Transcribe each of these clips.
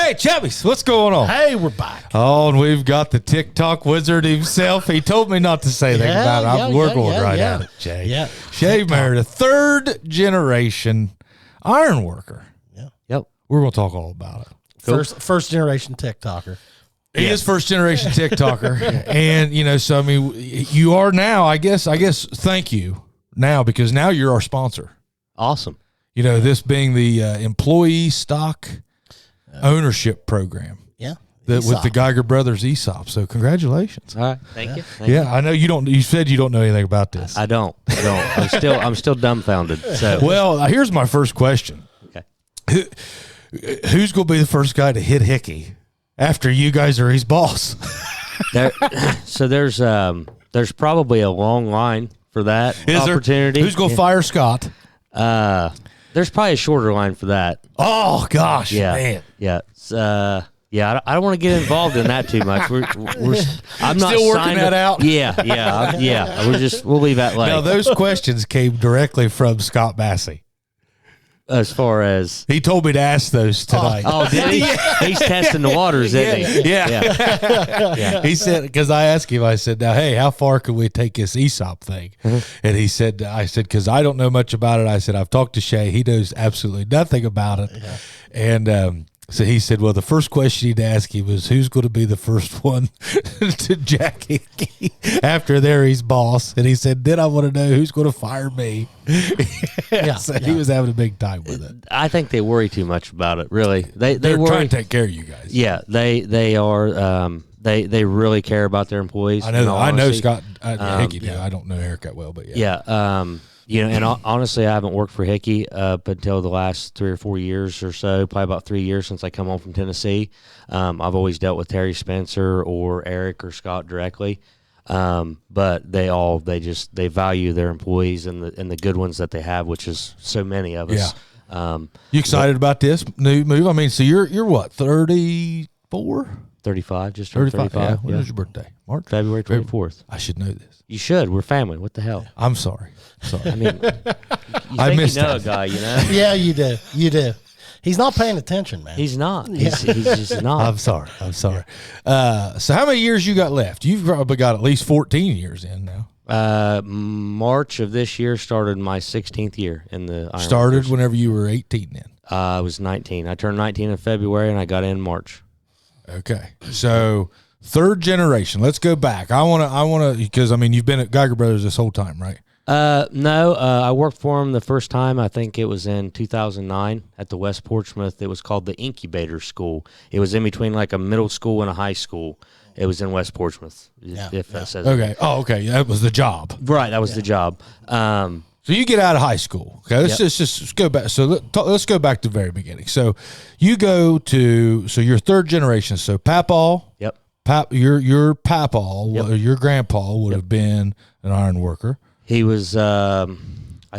Hey, Chubbies, what's going on? Hey, we're back. Oh, and we've got the TikTok wizard himself. He told me not to say anything about it. We're going right at it, Jay. Yeah. Shea Meredith, third generation iron worker. Yeah. Yep. We're going to talk all about it. Cool. First generation TikToker. He is first generation TikToker. And, you know, so, I mean, you are now, I guess, thank you now, because now you're our sponsor. Awesome. You know, this being the employee stock ownership program. Yeah. With the Geiger Brothers ESOP. So congratulations. All right. Thank you. I know you don't. You said you don't know anything about this. I don't. I'm still dumbfounded. So well, here's my first question. Okay. Who's going to be the first guy to hit Hickey after you guys are his boss? So there's probably a long line for that opportunity. Who's going to fire Scott? There's probably a shorter line for that. Oh gosh, man. Yeah. Yeah, I don't want to get involved in that too much. I'm not still working that out. Yeah. We'll leave that late. Now those questions came directly from Scott Massey. As far as he told me to ask those tonight. Oh, did he? He's testing the waters, isn't he? Yeah. He said, because I asked him, I said, now, hey, how far can we take this ESOP thing? And he said, because I don't know much about it. I said, I've talked to Shea. He knows absolutely nothing about it. Yeah. And so he said, well, the first question he'd ask him was, who's going to be the first one to jack Hickey after they're his boss? And he said, then I want to know who's going to fire me. He was having a big time with it. I think they worry too much about it, really. They're worry, trying to take care of you guys. Yeah, they are. They really care about their employees. I know. I know Scott Hickey do. I don't know Eric that well, but yeah. Yeah. You know, and honestly, I haven't worked for Hickey up until the last 3 or 4 years or so, probably about 3 years since I come home from Tennessee. I've always dealt with Terry Spencer or Eric or Scott directly. But they value their employees and the good ones that they have, which is so many of us. Yeah. You excited about this new move? I mean, so you're what, 34? 35, just turned 35. Yeah. When is your birthday? March? February 24th. I should know this. You should. We're family. What the hell? I'm sorry. I mean, I missed you know a guy, you know? Yeah, you do. You do. He's not paying attention, man. He's not. He's just not. I'm sorry. So how many years you got left? You've probably got at least 14 years in now. March of this year started my 16th year in the Iron Started Workers. whenever you were 18 then? I was 19. I turned 19 in February, and I got in March. Okay. So third generation. Let's go back. I want to, because, I mean, you've been at Geiger Brothers this whole time, right? No, I worked for them the first time. I think it was in 2009 at the West Portsmouth. It was called the Incubator School. It was in between like a middle school and a high school. It was in West Portsmouth. If that says okay. It. Oh, okay. That was the job. Right. That was the job. So you get out of high school. Okay. Let's just go back. So let's go back to the very beginning. So you go to, so you're third generation. So Papaw. Yep. Your Papaw, your grandpa would have been an iron worker. He was, I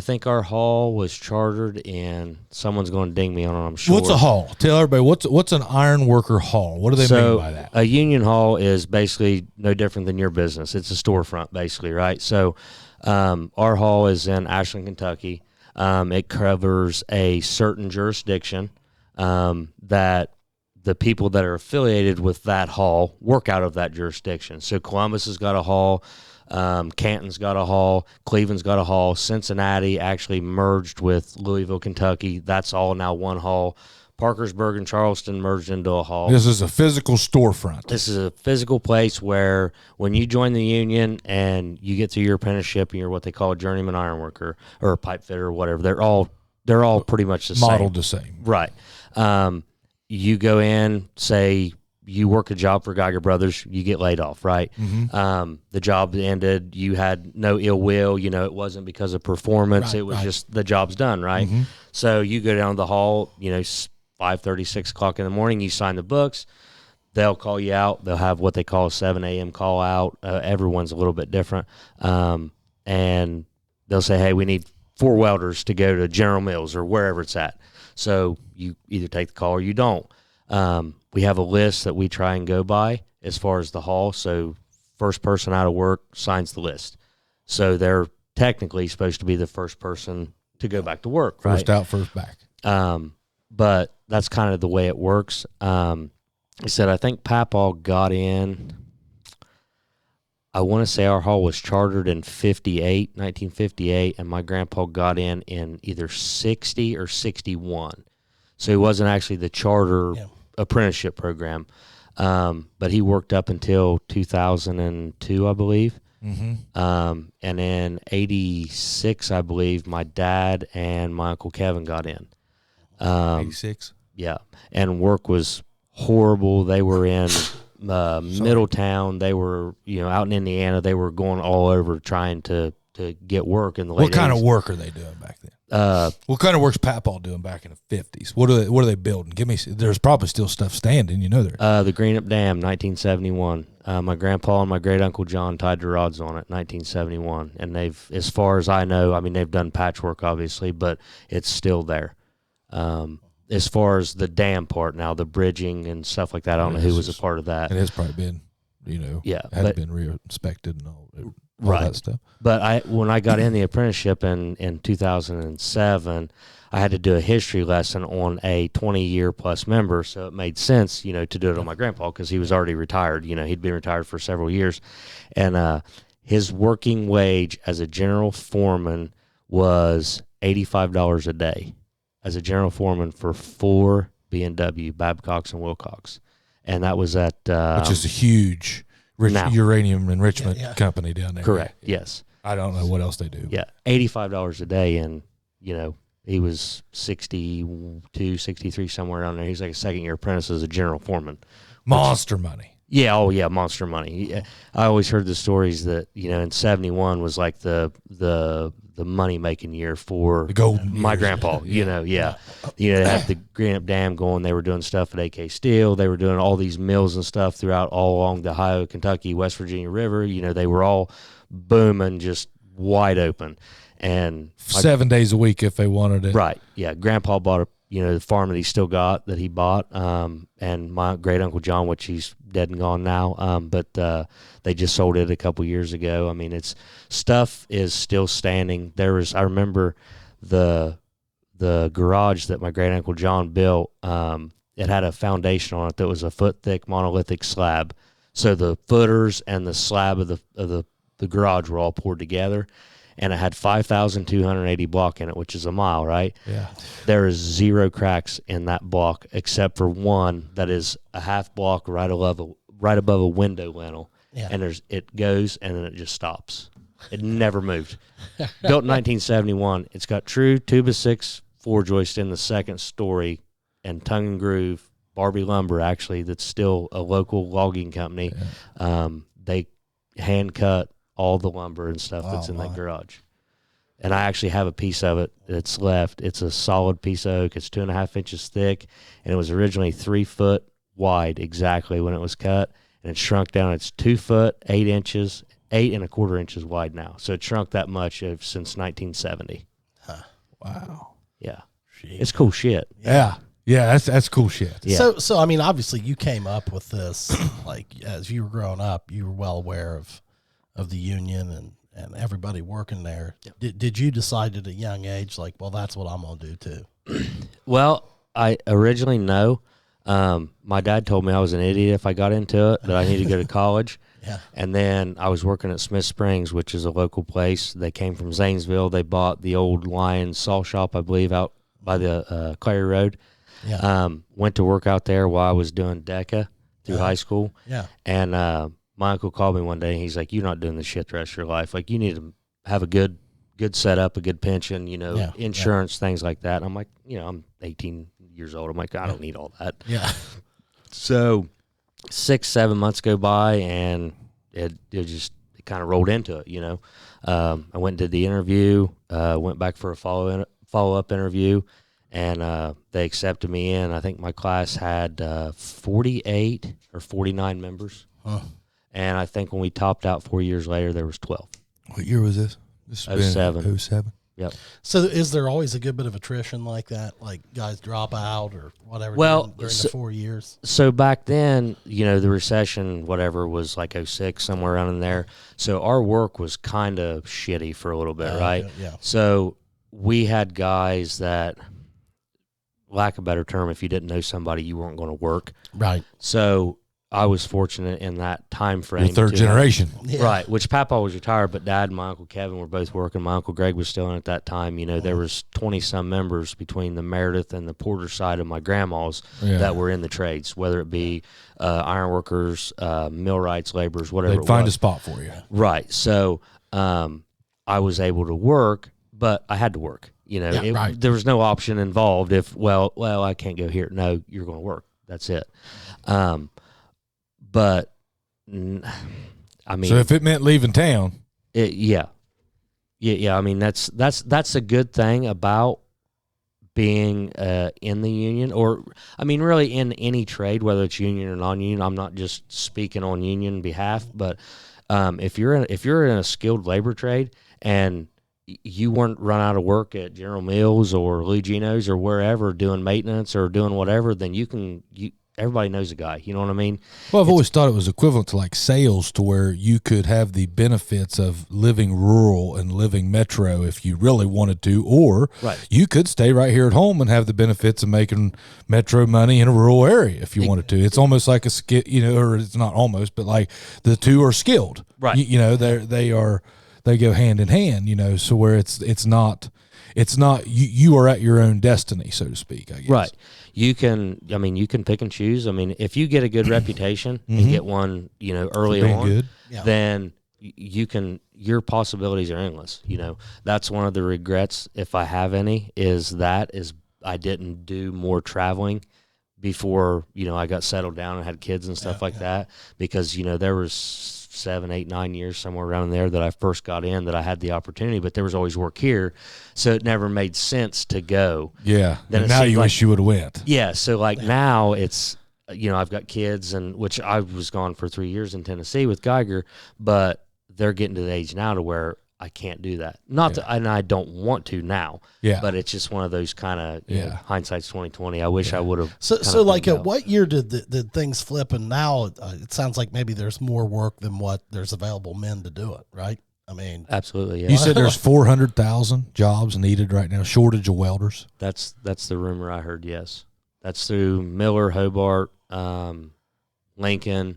think our hall was chartered, and someone's going to ding me on it, I'm sure. What's a hall? Tell everybody, what's an iron worker hall? What do they mean by that? A union hall is basically no different than your business. It's a storefront, basically, right? So our hall is in Ashland, Kentucky. It covers a certain jurisdiction that the people that are affiliated with that hall work out of that jurisdiction. So Columbus has got a hall. Canton's got a hall, Cleveland's got a hall, Cincinnati actually merged with Louisville, Kentucky. That's all now one hall. Parkersburg and Charleston merged into a hall. This is a physical storefront. This is a physical place where when you join the union and you get through your apprenticeship and you're what they call a journeyman ironworker or a pipe fitter or whatever, they're all pretty much the same. Modeled the same. Right. You go in, say you work a job for Geiger Brothers, you get laid off, right? Mm-hmm. The job ended. You had no ill will. You know, it wasn't because of performance. It was just the job's done, right? Mm-hmm. So you go down to the hall, 5:30, 6 o'clock in the morning, you sign the books. They'll call you out. They'll have what they call a 7 a.m. call out. Everyone's a little bit different. And they'll say, hey, we need 4 welders to go to General Mills or wherever it's at. So you either take the call or you don't. We have a list that we try and go by as far as the hall. So first person out of work signs the list. So they're technically supposed to be the first person to go back to work, right? First out, first back. but that's kind of the way it works. He said, I think Papaw got in, I want to say our hall was chartered in 1958, and my grandpa got in either 60 or 61. So he wasn't actually the charter apprenticeship program, but he worked up until 2002, I believe. And in 86, I believe, my dad and my Uncle Kevin got in. 86? Yeah, and work was horrible. They were in Middletown. They were, out in Indiana. They were going all over trying to get work in the late What kind 80s. of work are they doing back then? What kind of work's Papaw doing back in the 50s? What are they building? There's probably still stuff standing, there. The Greenup Dam, 1971. My grandpa and my great uncle John tied the rods on it, 1971. And they've, as far as I know, they've done patchwork obviously, but it's still there. As far as the dam part now, the bridging and stuff like that, I don't know who was a part of that. It has probably been, had been re-inspected and all that stuff. But when I got in the apprenticeship in 2007, I had to do a history lesson on a 20-year plus member, so it made sense, to do it on my grandpa because he was already retired. He'd been retired for several years. And his working wage as a general foreman was $85 a day. As a general foreman for 4 B&W, Babcocks and Wilcox. And that was at... which is a huge uranium enrichment company down there. Correct, yes. I don't know what else they do. Yeah, $85 a day, and, he was 62, 63, somewhere around there. He's like a second-year apprentice as a general foreman. Monster money. Yeah, monster money. I always heard the stories that, in 71 was like the money-making year for my grandpa, They had the Greenup Dam going. They were doing stuff at AK Steel. They were doing all these mills and stuff throughout all along the Ohio, Kentucky, West Virginia River. They were all booming, just wide open. And 7 days a week if they wanted it. Right, yeah. Grandpa bought the farm that he still got, that he bought, and my great uncle John, which he's dead and gone now, but they just sold it a couple years ago. Stuff is still standing. I remember the garage that my great uncle John built. It had a foundation on it that was a foot thick monolithic slab. So the footers and the slab of the garage were all poured together. And it had 5,280 block in it, which is a mile, right? Yeah. There is 0 cracks in that block except for one that is a half block right above a window lintel. Yeah. And it goes and then it just stops. It never moved. Built in 1971. It's got true 2x6 floor joist in the second story and tongue and groove Barbie Lumber, actually, that's still a local logging company. Yeah. They hand cut all the lumber and stuff that's in that garage. And I actually have a piece of it that's left. It's a solid piece of oak. It's 2.5 inches thick, and it was originally 3 foot wide exactly when it was cut, and it shrunk down. It's 2 foot, 8 inches, 8.25 inches wide now. So it shrunk that much since 1970. Huh. Wow. Yeah. Jeez. It's cool shit. Yeah. Yeah, that's cool shit. Yeah. So obviously you came up with this, like, as you were growing up, you were well aware of the union and everybody working there. Yep. Did you decide at a young age, like, well, that's what I'm going to do too? Well, I originally no. My dad told me I was an idiot if I got into it, that I needed to go to college. Yeah. And then I was working at Smith Springs, which is a local place. They came from Zanesville. They bought the old Lions Saw Shop, I believe, out by the Clary Road. Yeah. Went to work out there while I was doing DECA through high school. Yeah. And my uncle called me one day, and he's like, "You're not doing this shit the rest of your life. Like, you need to have a good setup, a good pension, insurance, things like that." And I'm like, I'm 18 years old. I'm like, I don't need all that. Yeah. So 6-7 months go by, and it kind of rolled into it, I went and did the interview, went back for a follow-up interview, and they accepted me in. I think my class had 48 or 49 members. Huh. And I think when we topped out 4 years later, there was 12. What year was this? This 07. 07. Yep. So is there always a good bit of attrition like that? Like guys drop out or whatever during the 4 years? So back then, the recession, whatever, was like 06, somewhere around in there. So our work was kind of shitty for a little bit, right? Yeah. So we had guys that lack of a better term, if you didn't know somebody, you weren't going to work. Right. So I was fortunate in that time frame. Your third generation. Right, which Papa was retired, but Dad and my Uncle Kevin were both working. My Uncle Greg was still in at that time. There was 20-some members between the Meredith and the Porter side of my grandma's that were in the trades, whether it be ironworkers, millwrights, laborers, whatever. They'd find a spot for you. Right. So I was able to work, but I had to work. There was no option involved if, well, I can't go here. No, you're going to work. That's it. But I mean, so if it meant leaving town, yeah. I mean, that's a good thing about being in the union, or I mean, really in any trade, whether it's union or non-union. I'm not just speaking on union behalf, but if you're in a skilled labor trade and you weren't run out of work at General Mills or Louis Gino's or wherever doing maintenance or doing whatever, then everybody knows a guy. You know what I mean? Well, I've always thought it was equivalent to like sales, to where you could have the benefits of living rural and living metro if you really wanted to, or you could stay right here at home and have the benefits of making metro money in a rural area if you wanted to. It's almost like a skill, or it's not almost, but like the two are skilled. Right. They go hand in hand, so where it's not you are at your own destiny, so to speak, I guess. Right. You can pick and choose. I mean, if you get a good reputation and get one, early on, good. Then your possibilities are endless. That's one of the regrets, if I have any, is I didn't do more traveling before, I got settled down and had kids and stuff like that, because, there was 7, 8, 9 years somewhere around there that I first got in that I had the opportunity, but there was always work here, so it never made sense to go. Yeah. And now you wish you would have went. Yeah. So now it's, I've got kids, and which I was gone for 3 years in Tennessee with Geiger, but they're getting to the age now to where I can't do that. And I don't want to now. Yeah. But it's just one of those kind of hindsight's 20/20. I wish I would have. So like at what year did things flip? And now it sounds like maybe there's more work than what there's available men to do it, right? I mean, absolutely. Yeah. You said there's 400,000 jobs needed right now. Shortage of welders. That's the rumor I heard. Yes, that's through Miller, Hobart, Lincoln.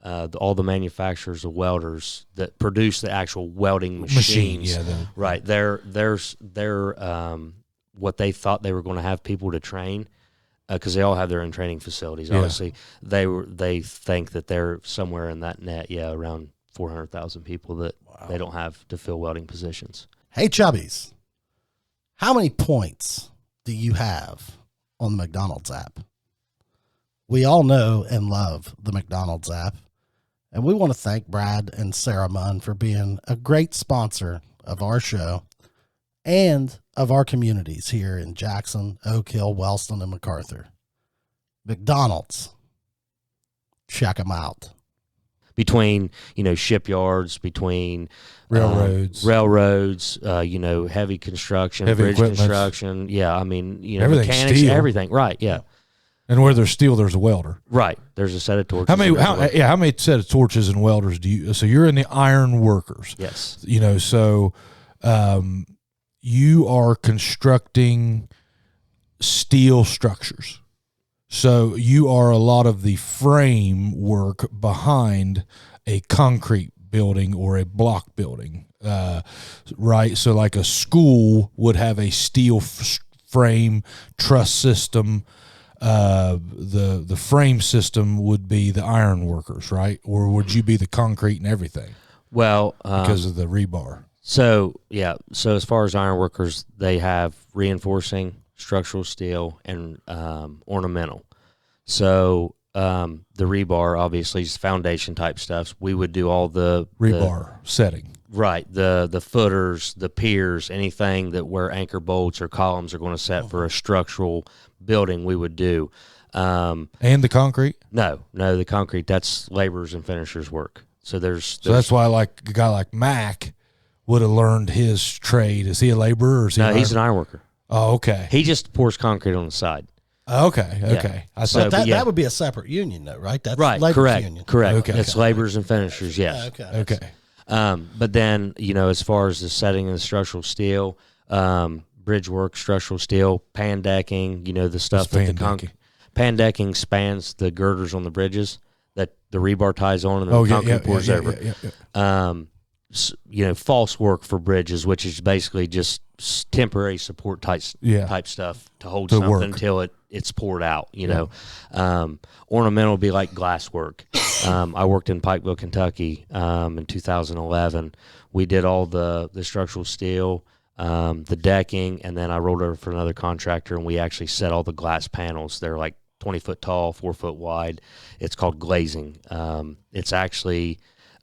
All the manufacturers of welders that produce the actual welding machines. Right. They're what they thought they were going to have people to train, because they all have their own training facilities. Obviously, they think that they're somewhere in that net. Yeah, around 400,000 people that they don't have to fill welding positions. Hey, Chubbies, how many points do you have on the McDonald's app? We all know and love the McDonald's app. And we want to thank Brad and Sarah Munn for being a great sponsor of our show and of our communities here in Jackson, Oak Hill, Wellston, and MacArthur. McDonald's, check them out. Between, shipyards, between railroads, heavy construction, heavy bridge equipment. construction. Yeah, I mean, mechanics, steel. Everything. Right, yeah. And where there's steel, there's a welder. Right. There's a set of torches. How many set of torches and welders do you? So you're in the iron workers. Yes. So you are constructing steel structures. So you are a lot of the framework behind a concrete building or a block building, right? So like a school would have a steel frame truss system. The frame system would be the iron workers, right? Or would you be the concrete and everything? Well, because of the rebar. So as far as iron workers, they have reinforcing, structural steel, and ornamental. So the rebar obviously is foundation type stuff. We would do all the rebar setting. Right, the footers, the piers, anything that where anchor bolts or columns are going to set for a structural building, we would do. And the concrete? No, the concrete, that's laborers and finishers work. So that's why like a guy like Mac would have learned his trade. Is he a laborer or is he? No, he's an iron worker. Oh, okay. He just pours concrete on the side. Okay. Yeah. So that would be a separate union, though, right? That's right. Correct. Union. Correct. Okay. It's laborers and finishers. Yes. Okay. But then, as far as the setting of the structural steel, bridge work, structural steel, pan decking, the stuff What's that pan decking? pan decking spans the girders on the bridges that the rebar ties on and then the concrete pours over. False work for bridges, which is basically just temporary support type stuff to hold something work until it's poured out. Ornamental would be like glass work. I worked in Pikeville, Kentucky in 2011. We did all the structural steel, the decking, and then I rolled over for another contractor, and we actually set all the glass panels. They're like 20 foot tall, 4 foot wide. It's called glazing. It's actually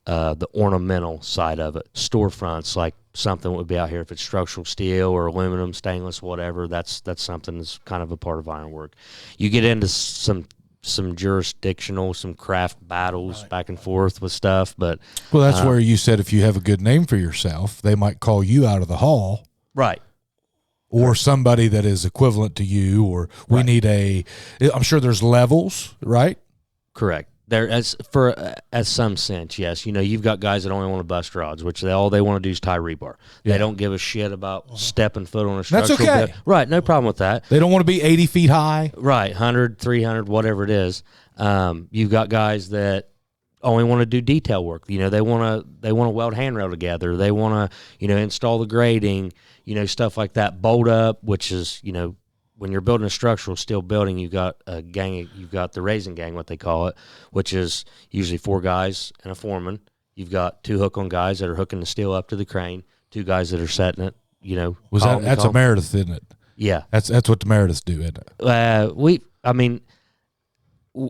the ornamental side of it. Storefronts, like something would be out here if it's structural steel or aluminum, stainless, whatever. That's something that's kind of a part of ironwork. You get into some jurisdictional, some craft battles back and forth with stuff, but that's where you said if you have a good name for yourself, they might call you out of the hall, right? Or somebody that is equivalent to you, or we need I'm sure there's levels, right? Correct. There, as some sense, yes. You've got guys that only want to bust rods, which all they want to do is tie rebar. They don't give a shit about stepping foot on a structural That's okay. bit. Right, no problem with that. They don't want to be 80 feet high. Right, 100, 300, whatever it is. You've got guys that only want to do detail work. They want to weld handrail together. They want to, install the grading, stuff like that. Bolt up, which is, when you're building a structural steel building, you've got the raising gang, what they call it, which is usually 4 guys and a foreman. You've got 2 hook-on guys that are hooking the steel up to the crane, 2 guys that are setting it, That's a Meredith, isn't it? Yeah. That's what the Merediths do, isn't it?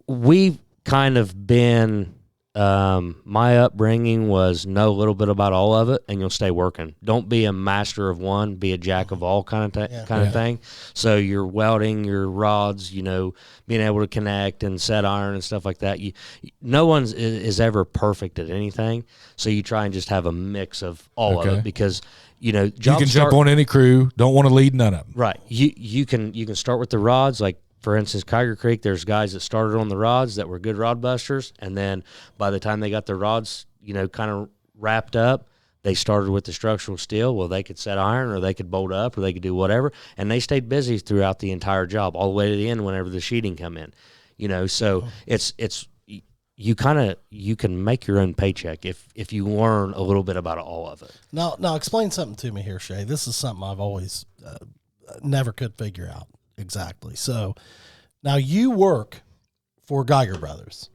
We've kind of been, my upbringing was know a little bit about all of it, and you'll stay working. Don't be a master of one, be a jack of all kind of thing. So your welding, your rods, being able to connect and set iron and stuff like that. No one is ever perfect at anything, so you try and just have a mix of all of it, because you can jump on any crew. Don't want to lead none of them. Right. You can start with the rods, like. For instance, Kiger Creek, there's guys that started on the rods that were good rod busters, and then by the time they got their rods, kind of wrapped up, they started with the structural steel. Well, they could set iron, or they could bolt up, or they could do whatever, and they stayed busy throughout the entire job, all the way to the end whenever the sheeting come in. So it's you can make your own paycheck if you learn a little bit about all of it. Now explain something to me here, Shea. This is something I've always never could figure out. Exactly. So now you work for Geiger Brothers,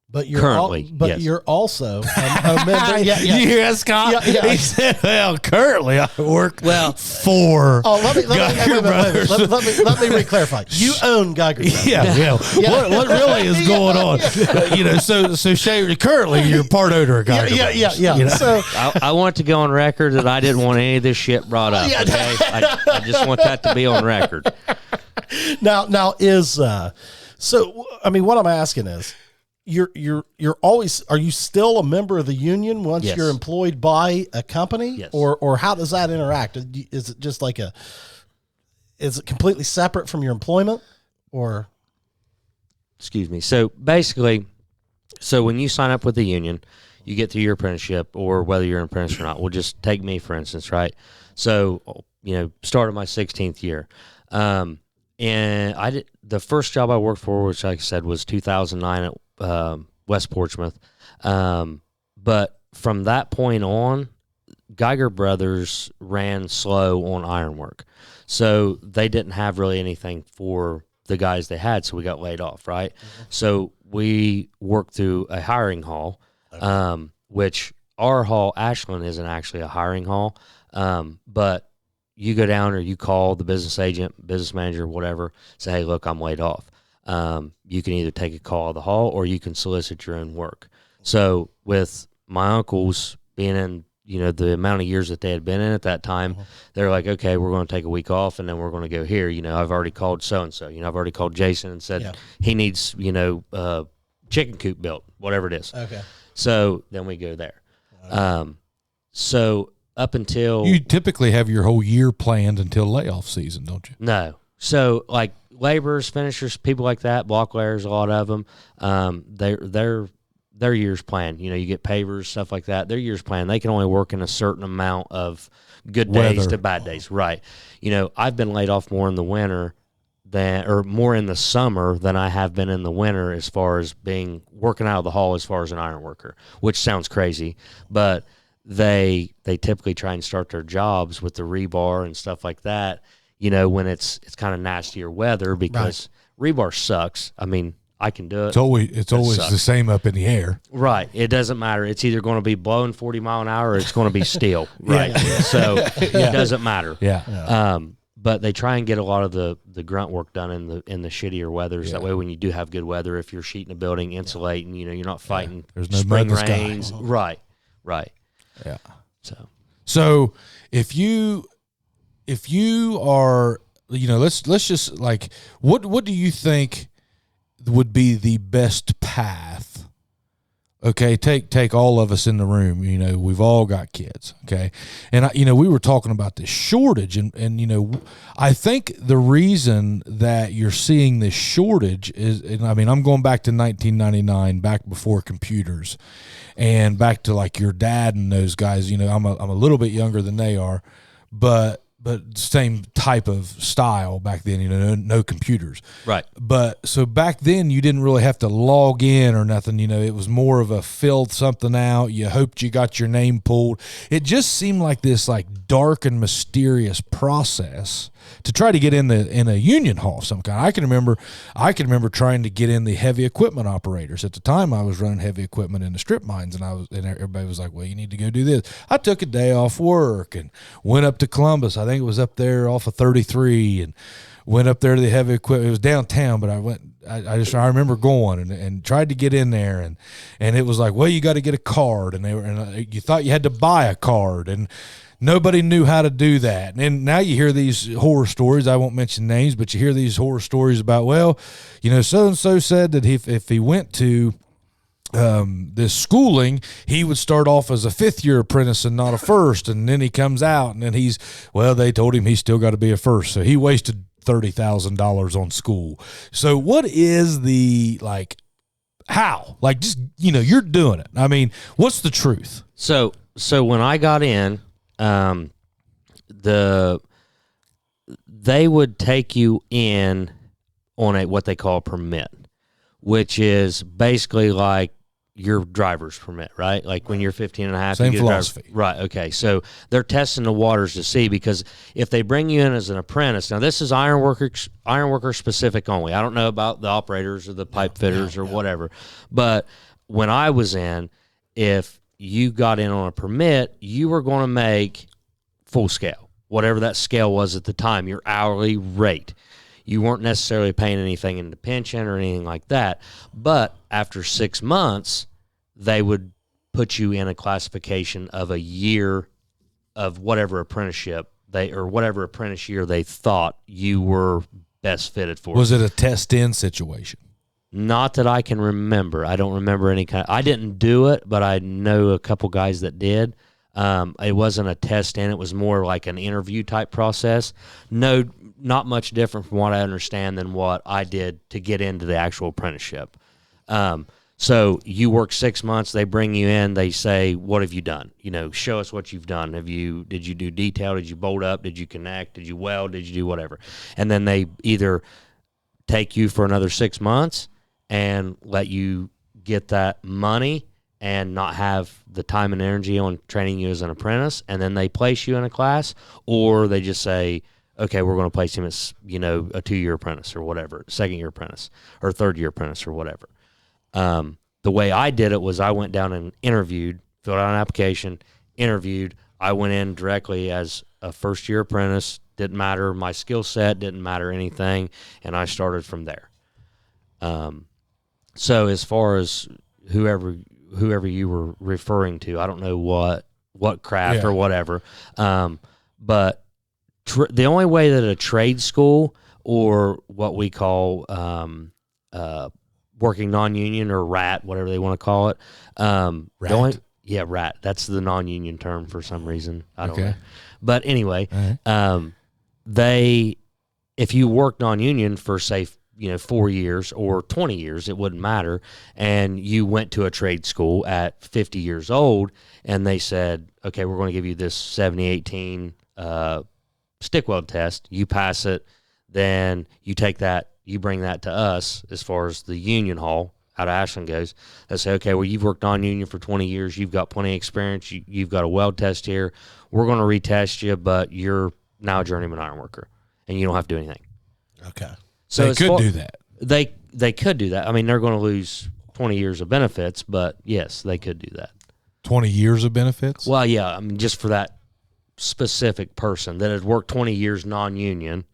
but you're currently, yes. You're also a member. You hear Scott? He said, "Well, currently I work for Geiger Brothers." Let me re-clarify. You own Geiger Brothers. Yeah. What really is going on? So Shea, currently you're part owner of Geiger Brothers. Yeah. So I want to go on record that I didn't want any of this shit brought up. Okay, I just want that to be on record. Now is so. I mean, what I'm asking is. You're always, are you still a member of the union once Yes. you're employed by a company? Yes. Or how does that interact? Is it just like is it completely separate from your employment, or? Excuse me. So basically, when you sign up with the union, you get through your apprenticeship, or whether you're an apprentice or not. We'll just take me, for instance, right? So, started my 16th year. And the first job I worked for, which like I said was 2009 at West Portsmouth. But from that point on, Geiger Brothers ran slow on ironwork. So they didn't have really anything for the guys they had, so we got laid off, right? Mm-hmm. So we worked through a hiring hall, which our hall, Ashland, isn't actually a hiring hall, but you go down or you call the business agent, business manager, whatever, say, hey, look, I'm laid off. You can either take a call of the hall or you can solicit your own work. So with my uncles being in, the amount of years that they had been in at that time, they're like, okay, we're going to take a week off and then we're going to go here. I've already called so-and-so. I've already called Jason and said he needs, chicken coop built, whatever it is. Okay. So then we go there. So up until... You typically have your whole year planned until layoff season, don't you? No. So like laborers, finishers, people like that, block layers, a lot of them, they're their year's plan. You know, you get pavers, stuff like that. Their year's plan, they can only work in a certain amount of good days Weather. to bad days. Right. You know, I've been laid off more in the winter or more in the summer than I have been in the winter as far as working out of the hall as far as an iron worker, which sounds crazy, but they typically try and start their jobs with the rebar and stuff like that, you know, when it's kind of nastier weather, because rebar sucks. I mean, I can do it. It's always the same up in the air. Right. It doesn't matter. It's either going to be blowing 40 mile an hour or it's going to be steel. Right. So it doesn't matter. Yeah. But they try and get a lot of the grunt work done in the shittier weathers. Yeah. That way, when you do have good weather, if you're sheeting a building, insulating, you know, you're not fighting There's no spring mud in the sky. rains. Right. Yeah. So if you are, you know, let's just like, what do you think would be the best path? Okay, take all of us in the room. You know, we've all got kids. Okay, and you know, we were talking about this shortage, and you know, I think the reason that you're seeing this shortage is, and I mean, I'm going back to 1999, back before computers, and back to like your dad and those guys. You know, I'm a little bit younger than they are, but same type of style back then, you know, no computers. Right. But so back then you didn't really have to log in or nothing, you know, it was more of a filled something out. You hoped you got your name pulled. It just seemed like this like dark and mysterious process to try to get in a union hall of some kind. I can remember trying to get in the heavy equipment operators. At the time I was running heavy equipment in the strip mines, and everybody was like, well, you need to go do this. I took a day off work and went up to Columbus. I think it was up there off of 33, and went up there to the heavy equipment. It was downtown, but I remember going and tried to get in there, and it was like, well, you got to get a card, and you thought you had to buy a card, and nobody knew how to do that. And now you hear these horror stories. I won't mention names, but you hear these horror stories about, well, you know, so-and-so said that if he went to this schooling, he would start off as a fifth-year apprentice and not a first, and then he comes out, and then they told him he's still got to be a first, so he wasted $30,000 on school. So what is the, like, how? Like, just, you know, you're doing it. I mean, what's the truth? So when I got in, they would take you in on what they call a permit, which is basically like your driver's permit, right? Like when you're 15 and a half. Same philosophy. Right, okay. So they're testing the waters to see, because if they bring you in as an apprentice, now this is iron worker specific only. I don't know about the operators or the pipe fitters or whatever. But when I was in, if you got in on a permit, you were going to make full scale, whatever that scale was at the time, your hourly rate. You weren't necessarily paying anything into pension or anything like that. But after 6 months, they would put you in a classification of a year of whatever apprenticeship whatever apprentice year they thought you were best fitted for. Was it a test-in situation? Not that I can remember. I don't remember any I didn't do it, but I know a couple guys that did. It wasn't a test in. It was more like an interview type process. No, not much different from what I understand than what I did to get into the actual apprenticeship. So you work 6 months, they bring you in, they say, what have you done? You know, show us what you've done. Did you do detail? Did you bolt up? Did you connect? Did you weld? Did you do whatever? And then they either take you for another 6 months and let you get that money and not have the time and energy on training you as an apprentice, and then they place you in a class, or they just say, okay, we're going to place him as, you know, a 2-year apprentice or whatever, 2nd-year apprentice or 3rd-year apprentice or whatever. The way I did it was I went down and interviewed, filled out an application, interviewed. I went in directly as a 1st-year apprentice. Didn't matter my skill set, didn't matter anything, and I started from there. So as far as whoever you were referring to, I don't know what craft or whatever, but the only way that a trade school or what we call working non-union or RAT, whatever they want to call it, RAT? RAT. That's the non-union term for some reason. I don't know. But anyway, if you work non-union for, say, 4 years or 20 years, it wouldn't matter, and you went to a trade school at 50 years old, and they said, okay, we're going to give you this 7018 stick weld test. You pass it, then you take that, you bring that to us as far as the union hall out of Ashland goes. They say, okay, well, you've worked on union for 20 years. You've got plenty of experience. You've got a weld test here. We're going to retest you, but you're now a journeyman iron worker, and you don't have to do anything. Okay. So they could do that. They could do that. I mean, they're going to lose 20 years of benefits, but yes, they could do that. 20 years of benefits? Well, yeah, I mean, just for that specific person that had worked 20 years non-union,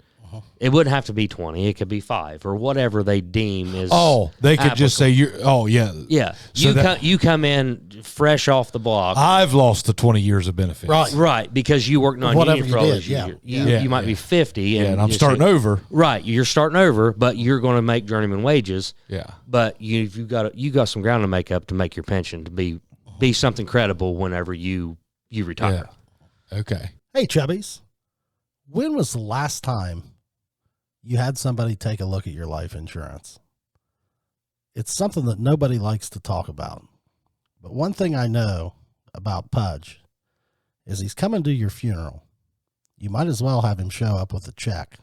it wouldn't have to be 20. It could be 5 or whatever they deem is. Oh, they could applicable. just say, yeah. Yeah. So you come in fresh off the block. I've lost the 20 years of benefits. Right, because you worked non-union for all those years. You might be 50. And I'm starting over. Right, you're starting over, but you're going to make journeyman wages. Yeah. But you got some ground to make up to make your pension to be something credible whenever you retire. Yeah. Okay. Hey, Chubbies, when was the last time you had somebody take a look at your life insurance? It's something that nobody likes to talk about. But one thing I know about Pudge is he's coming to your funeral. You might as well have him show up with a check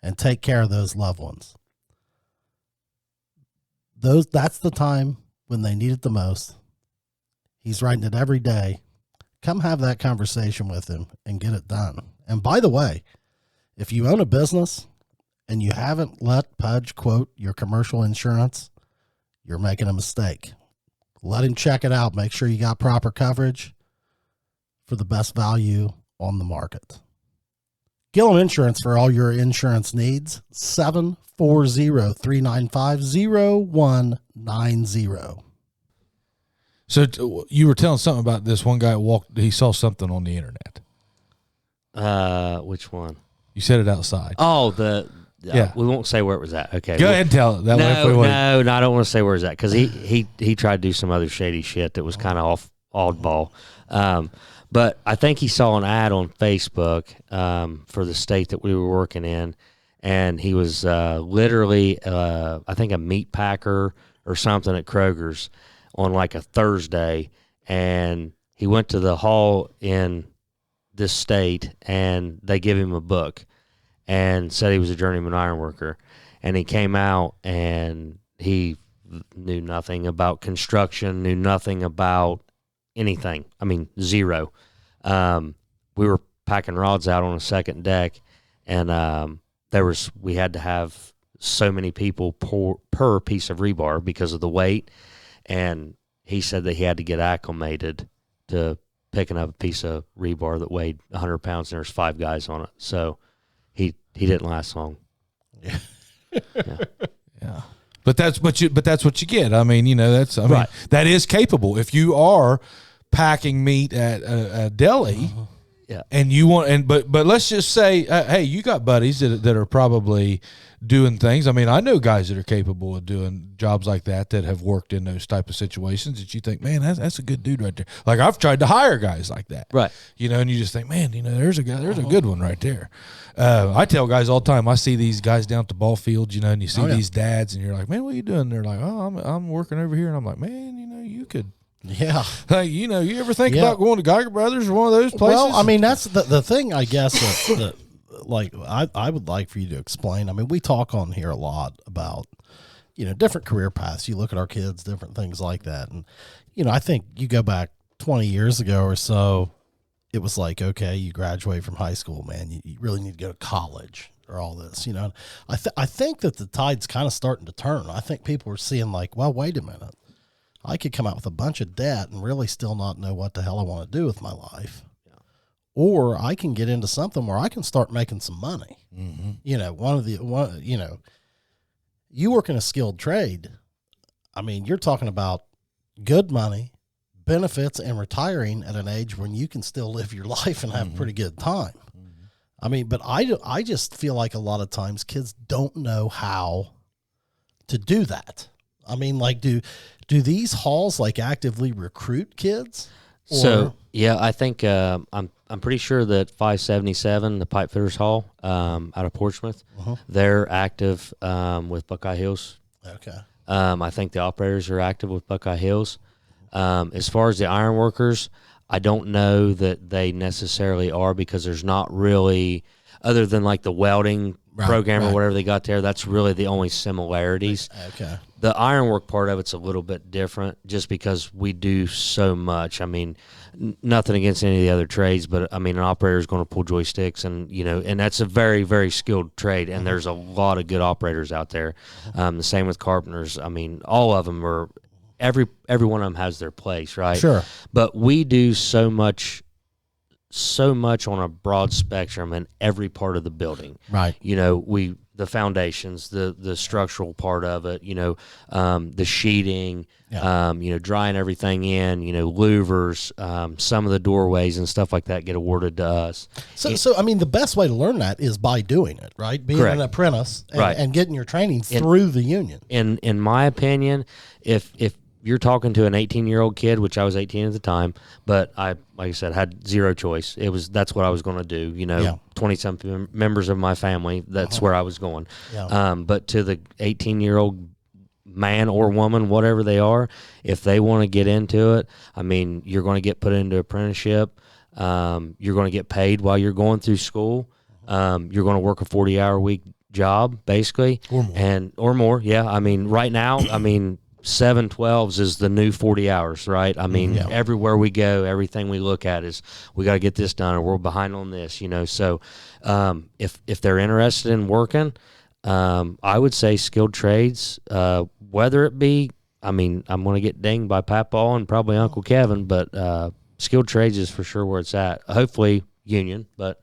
and take care of those loved ones. That's the time when they need it the most. He's writing it every day. Come have that conversation with him and get it done. And by the way, if you own a business and you haven't let Pudge quote your commercial insurance, you're making a mistake. Let him check it out. Make sure you got proper coverage for the best value on the market. Gillum Insurance for all your insurance needs. 740-395-0190. So you were telling something about this one guy he saw something on the internet. Which one? You said it outside. Oh, yeah. We won't say where it was at. Okay. Go ahead and tell it. That way if we no, I don't want to say where it's at because he tried to do some other shady shit that was kind of oddball. But I think he saw an ad on Facebook for the state that we were working in, and he was literally, I think, a meat packer or something at Kroger's on like a Thursday, and he went to the hall in this state, and they give him a book and said he was a journeyman iron worker. And he came out, and he knew nothing about construction, knew nothing about anything. I mean, zero. We were packing rods out on a second deck, and we had to have so many people per piece of rebar because of the weight. And he said that he had to get acclimated to picking up a piece of rebar that weighed 100 pounds, and there's 5 guys on it. So he didn't last long. Yeah. Yeah. But that's what you get. I mean, Right. that is capable. If you are packing meat at a deli, Yeah. and you want, but let's just say, hey, you got buddies that are probably doing things. I mean, I know guys that are capable of doing jobs like that have worked in those type of situations that you think, man, that's a good dude right there. Like I've tried to hire guys like that, Right. And you just think, man, there's a guy, there's a good one right there. I tell guys all the time, I see these guys down at the ball field, and you see these dads, and you're like, man, what are you doing? They're like, oh, I'm working over here, and I'm like, man, you could. Yeah. Like, you ever think about going to Geiger Brothers or one of those places? Well, I mean, that's the thing, I guess, that like I would like for you to explain. I mean, we talk on here a lot about, different career paths. You look at our kids, different things like that. And, I think you go back 20 years ago or so, it was like, okay, you graduate from high school, man, you really need to go to college or all this, I think that the tide's kind of starting to turn. I think people are seeing like, well, wait a minute. I could come out with a bunch of debt and really still not know what the hell I want to do with my life. Yeah. Or I can get into something where I can start making some money. Mm-hmm. You work in a skilled trade. I mean, you're talking about good money, benefits, and retiring at an age when you can still live your life and have a pretty good time. Mm-hmm. I mean, but I just feel like a lot of times kids don't know how to do that. I mean, like, do these halls like actively recruit kids? So yeah, I think I'm pretty sure that 577, the Pipe Fitters Hall, out of Portsmouth, they're active with Buckeye Hills. Okay. I think the operators are active with Buckeye Hills. As far as the iron workers, I don't know that they necessarily are, because there's not really, other than like the welding program or whatever they got there, that's really the only similarities. Okay. The ironwork part of it's a little bit different, just because we do so much. I mean, nothing against any of the other trades, but I mean, an operator is going to pull joysticks, and and that's a very, very skilled trade. And there's a lot of good operators out there. The same with carpenters. I mean, all of them are. Every one of them has their place, right? Sure. But we do so much on a broad spectrum in every part of the building. Right. The foundations, the structural part of it, the sheeting, drying everything in, louvers, some of the doorways and stuff like that get awarded to us. So I mean, the best way to learn that is by doing it, right? Being Correct. an apprentice and, Right. and getting your training through the union. In my opinion, if you're talking to an 18-year-old kid, which I was 18 at the time, but like I said, had zero choice. That's what I was going to do. 20-something members of my family, that's where I was going. Yeah. But to the 18-year-old man or woman, whatever they are, if they want to get into it, I mean, you're going to get put into apprenticeship. You're going to get paid while you're going through school. You're going to work a 40-hour week job, basically. Or more. Yeah. I mean, right now, 7/12s is the new 40 hours, right? I mean, everywhere we go, everything we look at is, we got to get this done, or we're behind on this, So if they're interested in working, I would say skilled trades, whether it be, I'm going to get dinged by Papaw and probably Uncle Kevin, but skilled trades is for sure where it's at. Hopefully union, but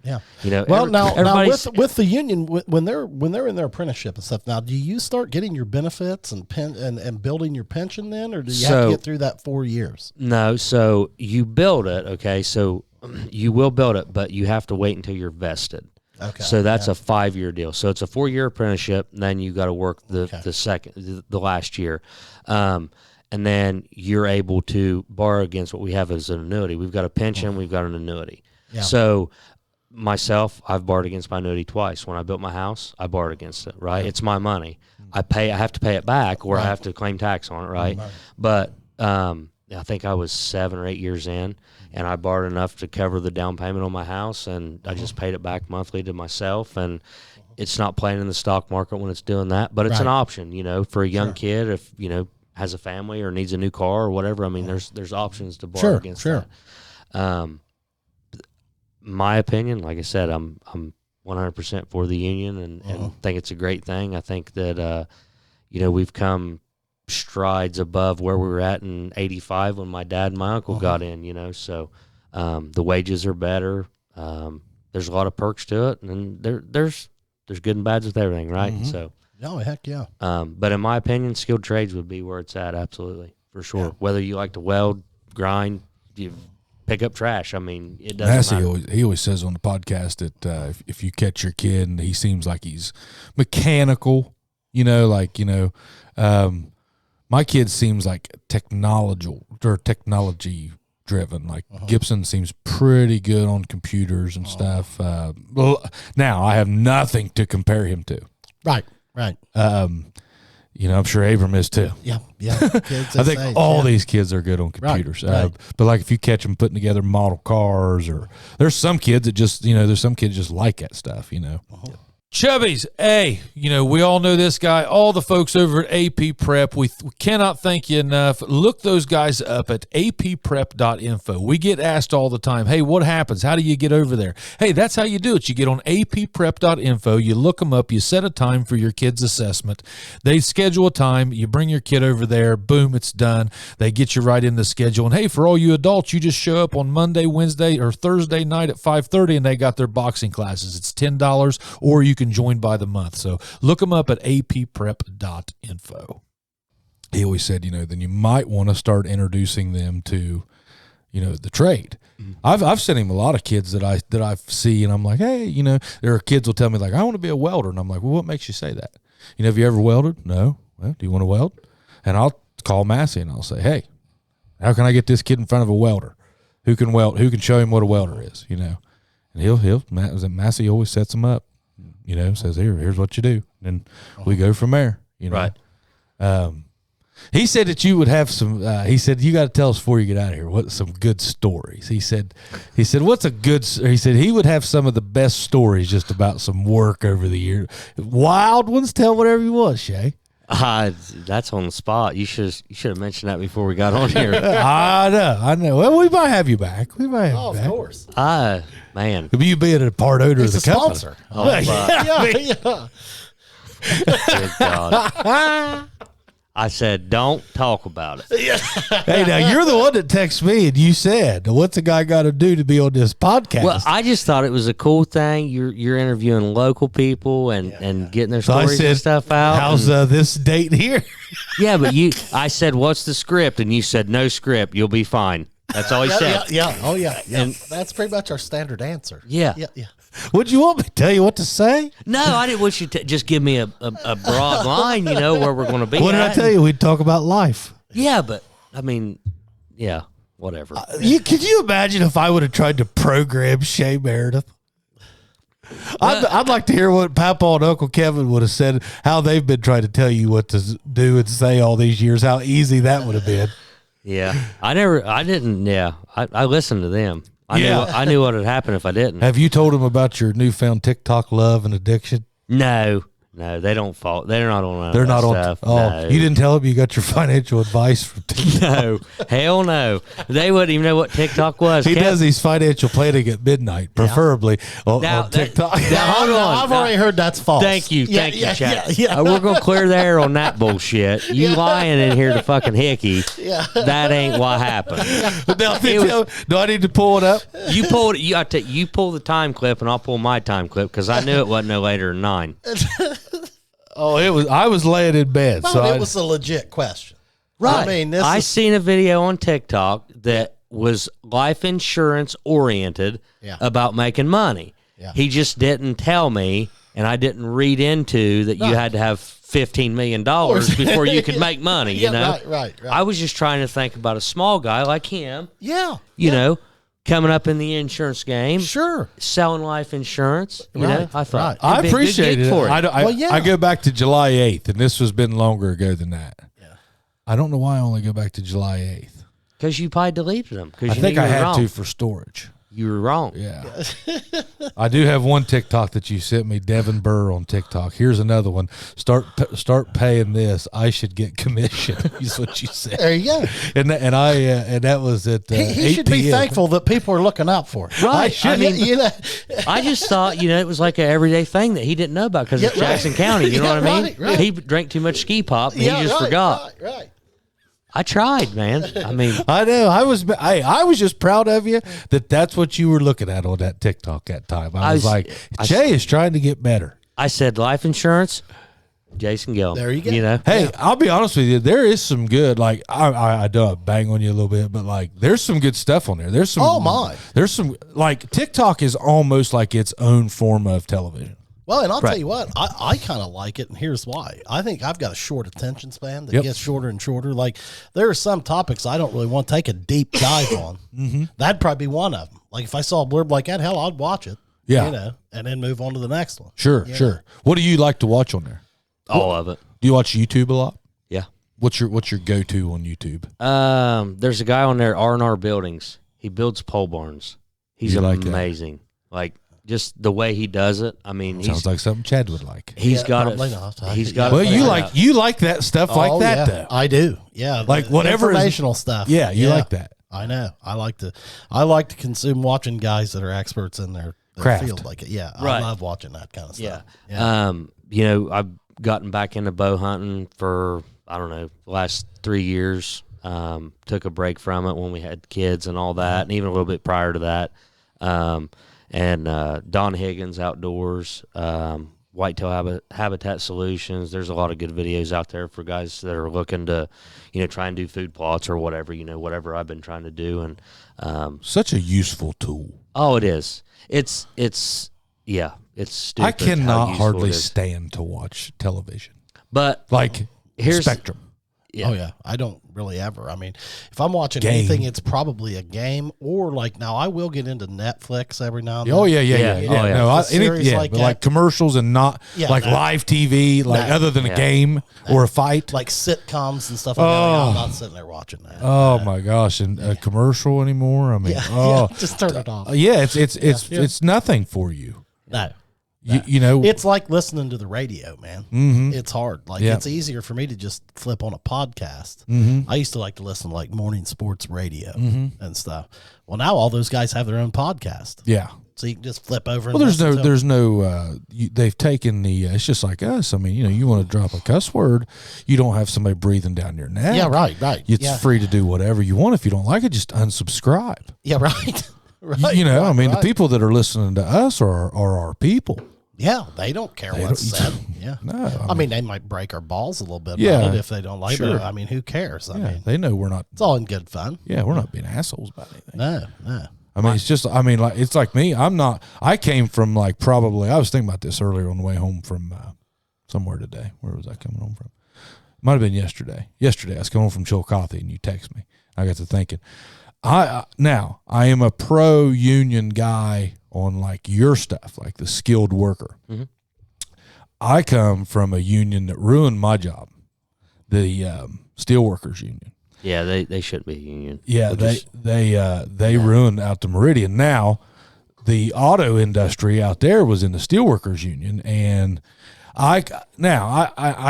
Well, now with the union, when they're in their apprenticeship and stuff, now do you start getting your benefits and and building your pension then, or do you have to get through that 4 years? No, so you build it, okay? So you will build it, but you have to wait until you're vested. Okay. So that's a 5-year deal. So it's a 4-year apprenticeship, and then you got to work the last year. And then you're able to borrow against what we have as an annuity. We've got a pension, we've got an annuity. Yeah. So myself, I've borrowed against my annuity twice. When I built my house, I borrowed against it, right? Yeah. It's my money. I have to pay it back, or I have to claim tax on it, right? But I think I was 7 or 8 years in, and I borrowed enough to cover the down payment on my house, and I just paid it back monthly to myself. And it's not playing in the stock market when it's doing that, but it's an option, for a young kid, if, has a family or needs a new car or whatever. I mean, there's options to borrow against that. My opinion, like I said, I'm 100% for the union and think it's a great thing. I think that we've come strides above where we were at in '85 when my dad and my uncle got in. So the wages are better. There's a lot of perks to it, and there's good and bads with everything, right? So heck yeah. But in my opinion, skilled trades would be where it's at, absolutely, for sure. Yeah. Whether you like to weld, grind, pick up trash. I mean, it doesn't matter. He always says on the podcast that if you catch your kid and he seems like he's mechanical, my kid seems like technology driven. Like Gibson seems pretty good on computers and stuff. Now I have nothing to compare him to. Right. I'm sure Abram is too. Yeah. I think all these kids are good on computers. Right. But like if you catch them putting together model cars, or there's some kids that just, just like that stuff, Chubby's, we all know this guy, all the folks over at AP Prep. We cannot thank you enough. Look those guys up at apprep.info. We get asked all the time, hey, what happens? How do you get over there? Hey, that's how you do it. You get on apprep.info, you look them up, you set a time for your kid's assessment. They schedule a time, you bring your kid over there, boom, it's done. They get you right in the schedule. And hey, for all you adults, you just show up on Monday, Wednesday, or Thursday night at 5:30, and they got their boxing classes. It's $10, or you can join by the month. So look them up at apprep.info. He always said, then you might want to start introducing them to, the trade. I've sent him a lot of kids that I see, and I'm like, hey, there are kids will tell me like, I want to be a welder. And I'm like, well, what makes you say that? Have you ever welded? No. Well, do you want to weld? And I'll call Massey and I'll say, hey, how can I get this kid in front of a welder? who can weld, who can show him what a welder is, you know. And Massey always sets him up, you know, says, here's what you do. And we go from there, you know. Right. He said that you would have some. He said you got to tell us before you get out of here what some good stories. He said what's a good. He said he would have some of the best stories just about some work over the year. Wild ones. Tell whatever you want, Shea. That's on the spot. You should have mentioned that before we got on here. I know. Well, we might have you back. We might have you back. Of course. Man. You being a part owner of the company. Sponsor. Oh, Yeah. good God. I said, don't talk about it. Hey, now you're the one that texted me and you said, what's a guy got to do to be on this podcast? Well, I just thought it was a cool thing. You're interviewing local people and getting their stories and stuff out. How's this date here? Yeah, but I said, what's the script? And you said, no script. You'll be fine. That's all he said. Yeah. Oh, yeah. And that's pretty much our standard answer. Yeah. Yeah. Would you want me to tell you what to say? No, I didn't want you to just give me a broad line, you know, where we're going to be. What did I tell you? We'd talk about life. Yeah, but, I mean, yeah, whatever. Could you imagine if I would have tried to program Shea Meredith? I'd like to hear what Papa and Uncle Kevin would have said, how they've been trying to tell you what to do and say all these years, how easy that would have been. Yeah. I listened to them. I knew what would happen if I didn't. Have you told them about your newfound TikTok love and addiction? No, they don't fall. They're not on. They're not on. Stuff. Oh, no. You didn't tell them you got your financial advice from TikTok? No, hell no. They wouldn't even know what TikTok was. He does these financial planning at midnight, preferably on TikTok. Now, hold on. I've already heard that's false. Thank you, Chad. Yeah. We're gonna clear the air on that bullshit. You lying in here to fucking hickey. Yeah. That ain't what happened. Do I need to pull it up? You pulled it. You pull the time clip, and I'll pull my time clip because I knew it wasn't no later than 9. Oh, it was. I was laying in bed, No, so it was a legit question. Right. I mean, I seen a video on TikTok that was life insurance oriented about making money. Yeah. He just didn't tell me, and I didn't read into that you had to have $15 million before you could make money, you know? Right. I was just trying to think about a small guy like him, Yeah. you know, coming up in the insurance game, Sure. selling life insurance, you know? I thought, I appreciate it. for it. I go back to July 8th, and this has been longer ago than that. Yeah. I don't know why I only go back to July 8th. Because you probably deleted them. I think I had to for storage. You were wrong. Yeah. I do have one TikTok that you sent me, Devin Burr on TikTok. Here's another one. Start paying this. I should get commission. Is what you said. There you go. And that was at He should be thankful that people are looking out for him. Right. I mean, I just thought, it was like an everyday thing that he didn't know about because it's Jackson County. You know what I mean? Right. He drank too much ski pop and he just forgot. Right. I tried, man. I mean, I know. I was just proud of you that's what you were looking at on that TikTok that time. I was like, Jay is trying to get better. I said life insurance, Jason Gill. There you go. You know? Hey, I'll be honest with you. There is some good, like, I do bang on you a little bit, but like, there's some good stuff on there. There's some. Oh, my. There's some, like, TikTok is almost like its own form of television. Well, and I'll tell you what, I kind of like it, and here's why. I think I've got a short attention span that gets shorter and shorter. Like, there are some topics I don't really want to take a deep dive on. Mm-hmm. That'd probably be one of them. Like, if I saw a blurb like that, hell, I'd watch it. Yeah. And then move on to the next one. Sure. What do you like to watch on there? All of it. Do you watch YouTube a lot? Yeah. What's your go-to on YouTube? There's a guy on there, R&R Buildings. He builds pole barns. He's amazing. Like, just the way he does it. I mean, sounds like something Chad would like. He's got it. He's got it. Well, you like that stuff like that, though. I do. Yeah, like whatever informational stuff. Yeah, you like that. I know. I like to consume watching guys that are experts in their craft. field. Like it. Yeah, right. I love watching that kind of stuff. Yeah. I've gotten back into bow hunting for I don't know the last 3 years. Took a break from it when we had kids and all that, and even a little bit prior to that. And Don Higgins Outdoors, Whitetail Habitat Solutions. There's a lot of good videos out there for guys that are looking to, try and do food plots or whatever, whatever I've been trying to do. And such a useful tool. Oh, it is. It's stupid. I cannot hardly stand to watch television. But like here's Spectrum. Yeah. Oh yeah, I don't really ever. I mean, if I'm watching Game. anything, it's probably a game or like now I will get into Netflix every now and then. Oh yeah. Oh, yeah. No, A series like but that. like commercials and not like no. live TV, like No. other than Yeah. a game or a fight. like sitcoms and stuff like that. Oh. I'm not sitting there watching that. Oh my gosh, and a commercial anymore? I mean, yeah, just turn it off. yeah, it's nothing for you. No. You know, It's like listening to the radio, man. Mhm. It's hard. Like Yeah. it's easier for me to just flip on a podcast. Mhm. I used to like to listen to like morning sports radio Mhm. and stuff. Well, now all those guys have their own podcast, yeah. so you can just flip over. And Well, there's listen no, to 'em. they've taken the. It's just like us. I mean, you want to drop a cuss word, you don't have somebody breathing down your neck. Yeah, right. It's yeah. free to do whatever you want. If you don't like it, just unsubscribe. Yeah, right. right. You know, I mean, right. the people that are listening to us are our people. Yeah, they don't care what's said. Yeah. No, I mean, they might break our balls a little bit Yeah. about it if they don't like Sure. it. I mean, who cares? I yeah, mean, they know we're not. it's all in good fun. Yeah, we're not being assholes about anything. No. I mean, it's just. I mean, like it's like me. I'm not. I came from like probably. I was thinking about this earlier on the way home from somewhere today. Where was I coming home from? Might have been yesterday. Yesterday, I was coming home from Chillicothe, and you text me. I got to thinking. I am a pro union guy on like your stuff, like the skilled worker. Mhm. I come from a union that ruined my job, the Steelworkers Union. Yeah, they shouldn't be a union. Yeah, Which they is- ruined out the Meridian. Now, the auto industry out there was in the Steelworkers Union, and I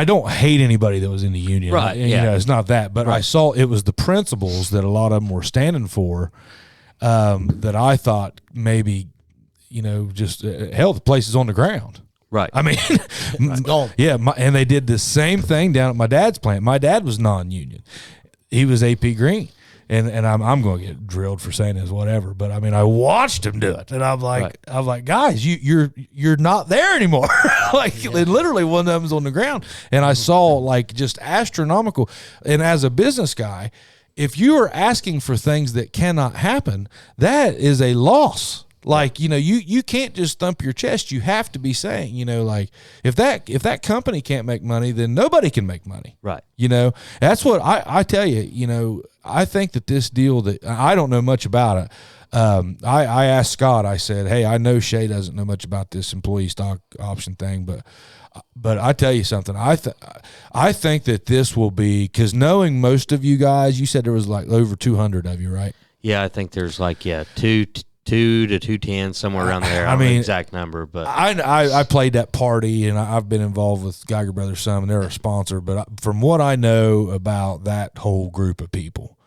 don't hate anybody that was in the union. Right, You yeah. know, it's not that, but I Right. saw it was the principles that a lot of them were standing for. That I thought maybe, just hell, the place is on the ground. Right. I mean, Gone. yeah, and they did the same thing down at my dad's plant. My dad was non-union; he was AP Green, and I'm going to get drilled for saying this, whatever. But I mean, I watched him do it, and I'm like, guys, you're not there anymore. Like literally, one of them's on the ground, and I saw like just astronomical. And as a business guy, if you are asking for things that cannot happen, that is a loss. Like, you can't just thump your chest. You have to be saying, like if that company can't make money, then nobody can make money. Right. That's what I tell you, I think that this deal that I don't know much about it. I asked Scott, I said, hey, I know Shea doesn't know much about this employee stock option thing, but I tell you something, I think that this will be, because knowing most of you guys, you said there was like over 200 of you, right? Yeah, I think there's like two to 210, somewhere around there. I don't know the exact number, but I played that party, and I've been involved with Geiger Brothers some, and they're a sponsor. But from what I know about that whole group of people,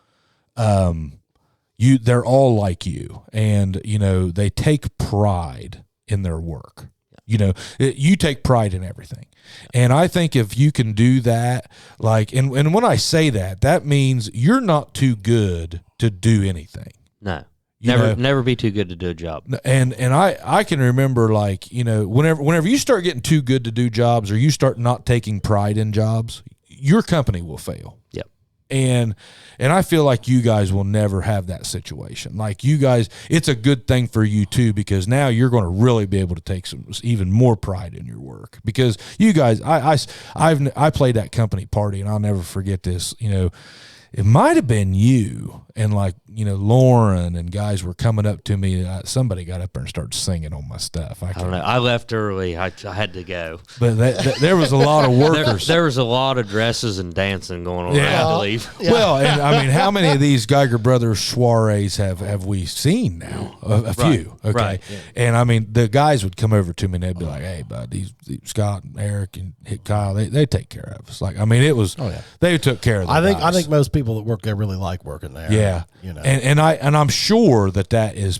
they're all like you, and they take pride in their work. You take pride in everything. And I think if you can do that, like, and when I say that, that means you're not too good to do anything. no. You Never be too good to do a job. And I can remember, like, whenever you start getting too good to do jobs, or you start not taking pride in jobs, your company will fail. Yep. And I feel like you guys will never have that situation. Like, you guys, it's a good thing for you too, because now you're going to really be able to take some even more pride in your work, because you guys, I played that company party, and I'll never forget this. It might have been you, and like, Lauren and guys were coming up to me. Somebody got up there and started singing on my stuff. I don't know. I left early. I had to go. But there was a lot of workers. There was a lot of dresses and dancing going on. Yeah. I had to leave. Yeah. Well, and I mean, how many of these Geiger Brothers soirees have we seen now? A few. Okay. Right, yeah. And I mean, the guys would come over to me and they'd be like, hey, bud, these Scott and Eric and Kyle, they take care of us. Like, I mean, it was, they took care of the I guys. think most people that work there really like working there. Yeah. And I'm sure that is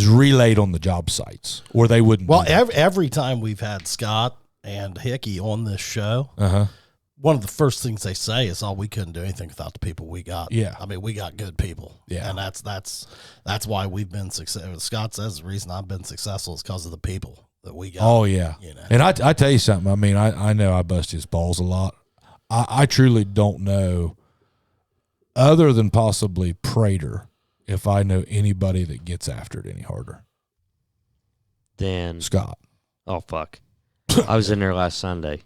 relayed on the job sites, or they wouldn't. Well, every time we've had Scott and Hickey on this show, one of the first things they say is, "Oh, we couldn't do anything without the people we got." Yeah. I mean, we got good people. Yeah. And that's why we've been successful. Scott says the reason I've been successful is because of the people that we got. Oh yeah. And I tell you something. I mean, I know I bust his balls a lot. I truly don't know, other than possibly Prater, if I know anybody that gets after it any harder. Then Scott. oh fuck, I was in there last Sunday.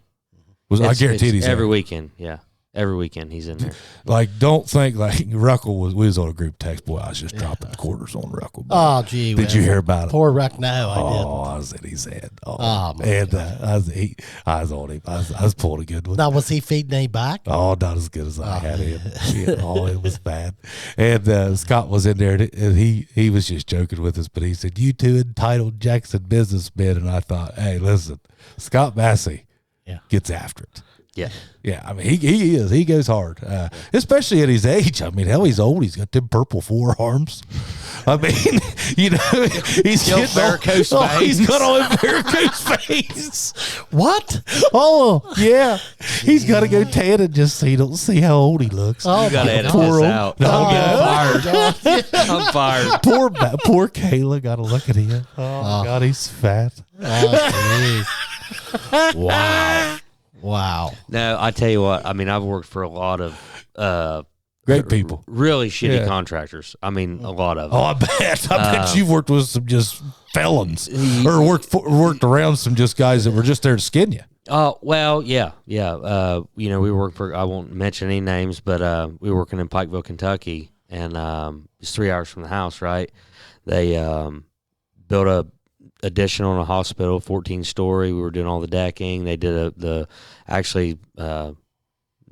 I guarantee he's every there. weekend. Yeah. Every weekend he's in there. Like, don't think like Ruckle was. We was on a group text. Boy, I was just dropping quarters on Ruckle. Oh, gee. Did you hear about it? Poor Ruck. No, I didn't. Oh, I was in his head. Oh, my and I was on him. I was pulling a good one. Now, was he feeding any back? Oh, not as good as I had him. It was bad. And Scott was in there, and he was just joking with us, but he said, "You two entitled Jackson businessmen." And I thought, hey, listen, Scott Massey gets after it. Yeah. Yeah, I mean, he goes hard, especially at his age. I mean, hell, he's old. He's got them purple forearms. I mean, he's getting varicose veins. He's got all them varicose veins. What? Oh, yeah. He's got to go tan and just so you don't see how old he looks. Oh, You got to edit poor this old- out. No, I'm fired. I'm fired. Poor Kayla got to look at him. Oh, God, he's fat. Oh, jeez. Wow. No, I tell you what. I mean, I've worked for a lot of Great people. really shitty Yeah. contractors. I mean, a lot of Oh, them. I bet you've worked with some just felons, or worked around some just guys that were just there to skin you. Oh, well, yeah. We work for, I won't mention any names, but we were working in Pikeville, Kentucky, and it's 3 hours from the house, right? They built a addition on a hospital, 14-story. We were doing all the decking. They did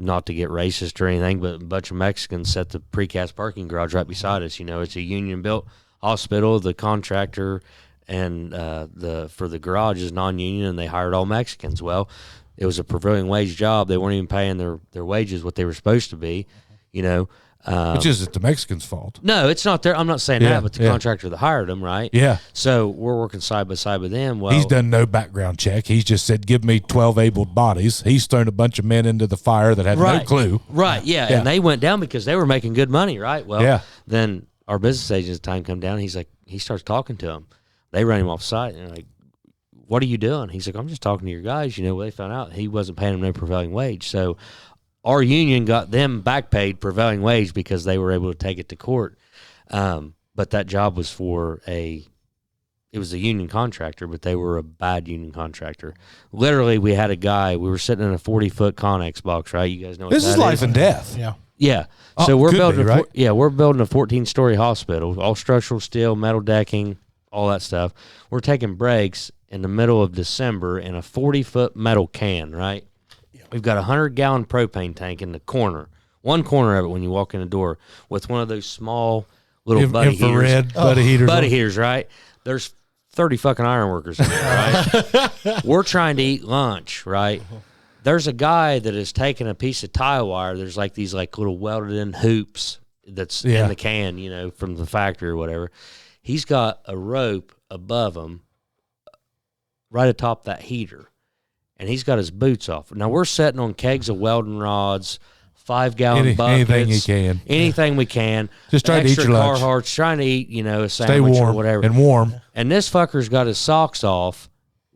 not to get racist or anything, but a bunch of Mexicans set the precast parking garage right beside us. It's a union-built hospital. The contractor and for the garage is non-union, and they hired all Mexicans. Well, it was a prevailing wage job. They weren't even paying their wages what they were supposed to be, Which isn't the Mexicans' fault. No, it's not there. I'm not saying that, but the contractor that hired them, right? Yeah. So we're working side by side with them. Well, He's done no background check. He's just said, give me 12 able bodies. He's thrown a bunch of men into the fire that had no clue. Right, yeah. And they went down because they were making good money, right? Well, then our business agent at the time come down. He's like, he starts talking to them. They run him off site, and they're like, what are you doing? He's like, I'm just talking to your guys. They found out he wasn't paying them no prevailing wage. So our union got them back paid prevailing wage because they were able to take it to court. But that job was it was a union contractor, but they were a bad union contractor. Literally, we had a guy, we were sitting in a 40-foot Connex box, right? You guys know what This that is life and death. Yeah. Yeah. Oh, So we're could building be, right? we're building a 14-story hospital, all structural steel, metal decking, all that stuff. We're taking breaks in the middle of December in a 40-foot metal can, right? We've got a 100-gallon propane tank in the corner, one corner of it when you walk in the door, with one of those small little buddy Infrared heaters. buddy heaters. Heaters, right? There's 30 fucking iron workers in there, right? We're trying to eat lunch, right? There's a guy that is taking a piece of tie wire. There's like these like little welded in hoops that's in the can, from the factory or whatever. He's got a rope above him right atop that heater, and he's got his boots off. Now we're sitting on kegs of welding rods, 5-gallon buckets. Anything you can. Anything we can. Just trying to eat your lunch. Carhartts, trying to eat, a Stay sandwich warm or whatever. and warm. And this fucker's got his socks off,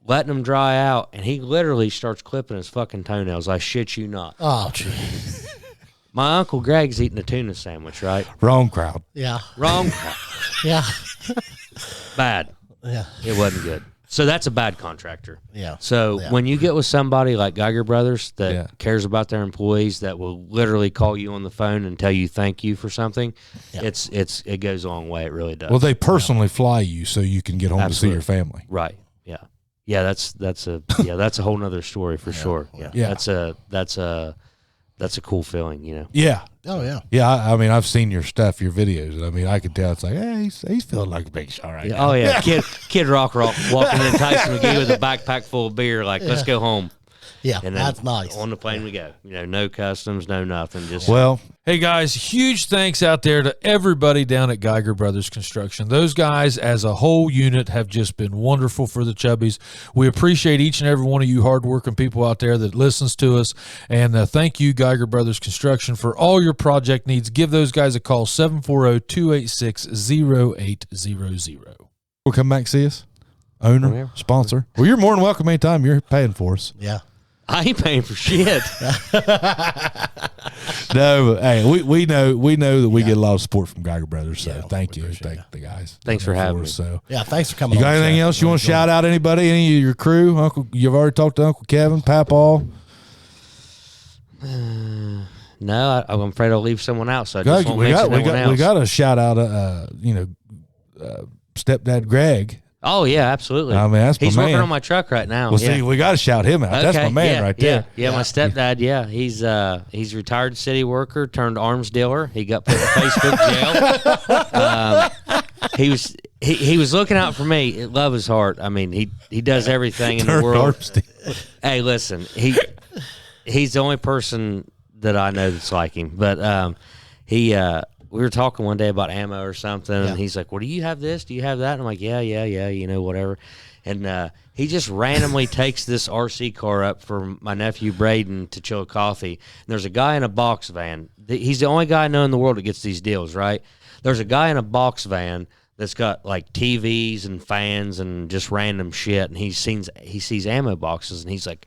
letting them dry out, and he literally starts clipping his fucking toenails. I shit you not. Oh, jeez. My Uncle Greg's eating a tuna sandwich, right? Wrong crowd. Yeah. Wrong. Yeah. Bad. Yeah. It wasn't good. So that's a bad contractor. Yeah. So when you get with somebody like Geiger Brothers that cares about their employees, that will literally call you on the phone and tell you thank you for something, it goes a long way. It really does. Well, they personally fly you so you can get home to see your family. Right. Yeah. Yeah. That's a whole nother story for sure. Yeah. That's a cool feeling, Yeah. Oh, yeah. Yeah, I mean, I've seen your stuff, your videos. I mean, I can tell it's like, hey, he's feeling like a big shot right now. Oh yeah, Kid Rock walking in Tyson McGee with a backpack full of beer, like let's go home. Yeah, And that's nice. On the plane we go. No customs, no nothing. Just Well, Hey guys, huge thanks out there to everybody down at Geiger Brothers Construction. Those guys as a whole unit have just been wonderful for the Chubbies. We appreciate each and every one of you hardworking people out there that listens to us. And thank you, Geiger Brothers Construction, for all your project needs. Give those guys a call, 740-286-0800. we'll come back and see us. Owner, sponsor. Well, you're more than welcome anytime. You're paying for us. Yeah. I ain't paying for shit. No, but, hey, we know that we get a lot of support from Geiger Brothers. So thank you, thank the guys. Thanks for having me. So Yeah, thanks for coming you on. got anything else you want to shout out? Anybody? Any of your crew? Uncle, you've already talked to Uncle Kevin, Papaw. No, I'm afraid I'll leave someone out. So I just won't mention anyone else. We got to shout out, stepdad Greg. Oh yeah, absolutely. I mean, that's he's my working man. on my truck right now. Well, see, we got to shout him out. That's my man right there. Yeah, my stepdad. Yeah, he's retired city worker turned arms dealer. He got put in Facebook jail. He was looking out for me. Love his heart. I mean, he does everything in the world. Hey, listen, he's the only person that I know that's like him. But we were talking one day about ammo or something, and he's like, well, do you have this? Do you have that? And I'm like, yeah, whatever. And he just randomly takes this RC car up for my nephew Braden to chill coffee. And there's a guy in a box van. He's the only guy I know in the world that gets these deals, right? There's a guy in a box van that's got like TVs and fans and just random shit, and he sees ammo boxes, and he's like,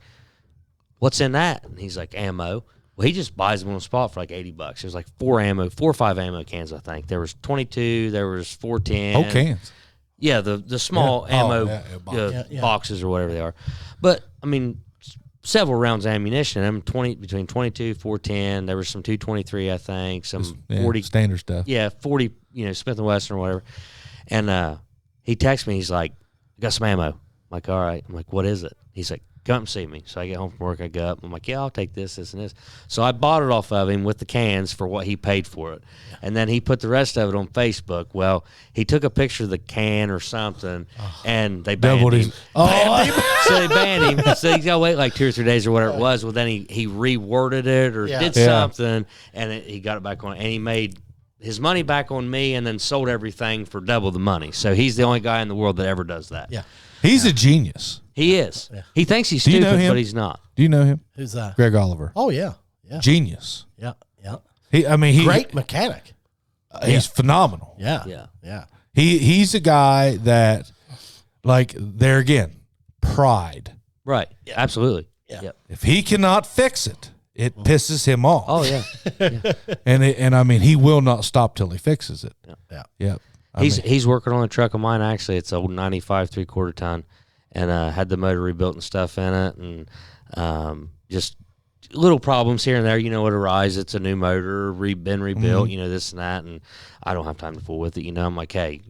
what's in that? And he's like, ammo. Well, he just buys them on the spot for like $80. It was like 4 or 5 ammo cans, I think. There was 22, there was 410. Oh, cans. Yeah, the small ammo boxes or whatever they are. But I mean, several rounds of ammunition. I mean, between 22, 410. There was some 223, I think. Some 40 standard stuff. Yeah, 40. Smith and Wesson or whatever. And he texts me. He's like, "I got some ammo." I'm like, "All right." I'm like, "What is it?" He's like, "Come and see me." So I get home from work, I go up. I'm like, "Yeah, I'll take this, and this." So I bought it off of him with the cans for what he paid for it. And then he put the rest of it on Facebook. Well, he took a picture of the can or something, and they banned him. So they banned him. So he's got to wait like 2 or 3 days or whatever it was. Well, then he reworded it or did something, and he got it back on. And he made his money back on me and then sold everything for double the money. So he's the only guy in the world that ever does that. Yeah. He's a genius. He is. Yeah. He thinks he's Do you stupid, know him? but he's not. Do you know him? Who's that? Greg Oliver. Oh, yeah. Genius. Yeah. Great mechanic. He's phenomenal. Yeah. He's a guy that, like, there again, pride. Right. Yeah. Absolutely. Yeah. Yep. If he cannot fix it, it pisses him off. Oh yeah. And I mean, he will not stop till he fixes it. Yeah. He's working on a truck of mine. Actually, it's a 95 3/4 ton, and had the motor rebuilt and stuff in it, and just little problems here and there. It arise. It's a new motor, been rebuilt. This and that, and I don't have time to fool with it. I'm like, hey,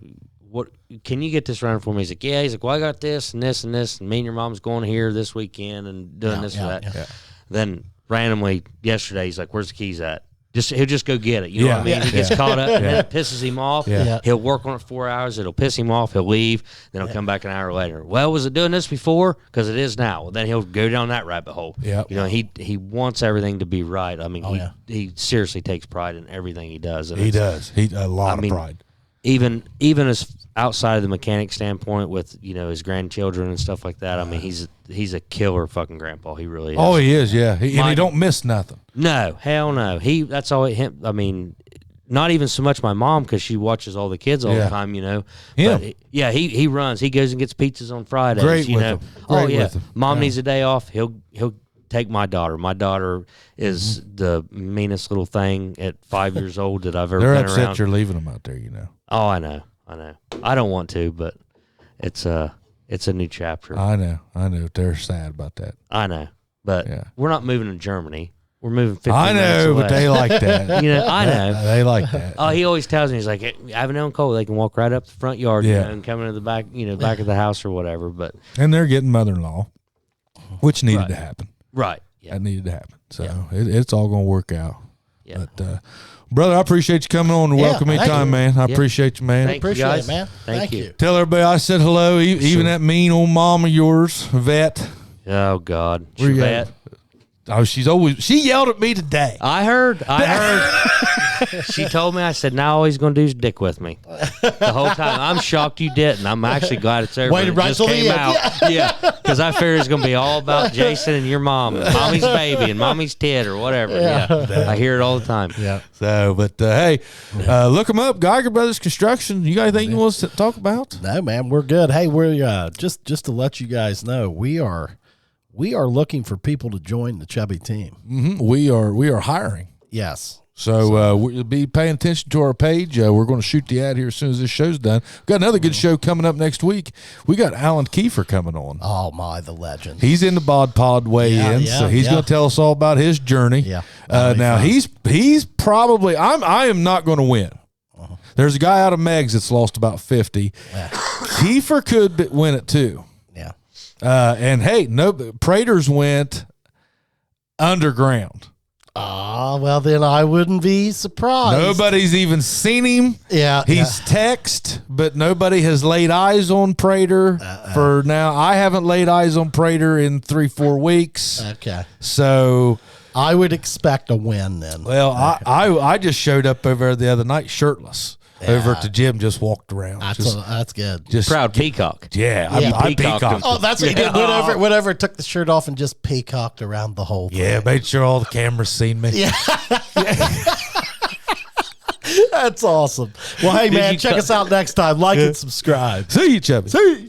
what can you get this running for me? He's like, yeah. He's like, well, I got this and this and this, and me and your mom's going here this weekend and doing this and that. Yeah. Then randomly yesterday, he's like, where's the keys at? He'll just go get it. You know what I mean? He gets caught up and then it pisses him off. Yeah. He'll work on it 4 hours. It'll piss him off. He'll leave. Then he'll come back an hour later. Well, was it doing this before? Because it is now. Well, then he'll go down that rabbit hole. Yeah. He wants everything to be right. I mean, he seriously takes pride in everything he does. And he does. A lot of pride. Even as outside of the mechanic standpoint with his grandchildren and stuff like that, I mean he's a killer fucking grandpa. He really is. Oh, he is. Yeah, and he don't miss nothing. No, hell no. That's all him. I mean, not even so much my mom because she watches all the kids all the time. But he runs. He goes and gets pizzas on Fridays. Great with him. With him. Mom needs a day off. He'll take my daughter. My daughter is the meanest little thing at 5 years old that I've ever been around. They're upset you're leaving them out there. Oh, I know. I don't want to, but it's a new chapter. I know. They're sad about that. I know, but we're not moving to Germany. We're moving 15 I minutes know, away. but they like that. I know. They like that. Oh, he always tells me, he's like, I have an uncle. They can walk right up the front yard and come into the back, back of the house or whatever. But and they're getting mother-in-law, which needed to happen. Right. Yeah. That needed to happen. So it's all going to work out. Yeah. But, brother, I appreciate you coming on and welcome me time, man. I appreciate you, man. Thank you, Appreciate guys. it, man. Thank you. Tell everybody I said hello, even that mean old mom of yours, Vet. Oh, God. Where you Vet. Oh, she yelled at me today. I heard. She told me, I said, now all he's going to do is dick with me the whole time. I'm shocked you didn't. I'm actually glad it's over. Waited right just till the came end. out. Yeah, because I figured it's going to be all about Jason and your mom, and mommy's baby, and mommy's tit, or whatever. Yeah. I hear it all the time. Yeah. So, but hey, look them up, Geiger Brothers Construction. You got anything you want us to talk about? No, man, we're good. Hey, we're just to let you guys know, we are looking for people to join the Chubby team. Mm-hmm. We are hiring. Yes. So we'll be paying attention to our page. We're going to shoot the ad here as soon as this show's done. We've got another good show coming up next week. We got Alan Kiefer coming on. Oh, my, the legend. He's in the Bod Pod weigh-in, so he's going to tell us all about his journey. Yeah. Now, he's probably – I am not going to win. There's a guy out of Meggs that's lost about 50. Yeah. Kiefer could win it too. Yeah. And, hey, Prater's went underground. Well, then I wouldn't be surprised. Nobody's even seen him. Yeah. He's text, but nobody has laid eyes on Prater for now. I haven't laid eyes on Prater in 3-4 weeks. Okay. So I would expect a win then. well, I just showed up over the other night shirtless. Over at the gym, just walked around. That's good. Just Proud peacock. Yeah, I peacocked. Oh, that's what you did. Whenever took the shirt off and just peacocked around the whole thing. Yeah, made sure all the cameras seen me. Yeah. That's awesome. Well, hey, man, check us out next time. Like and subscribe. See you, Chubby. See you.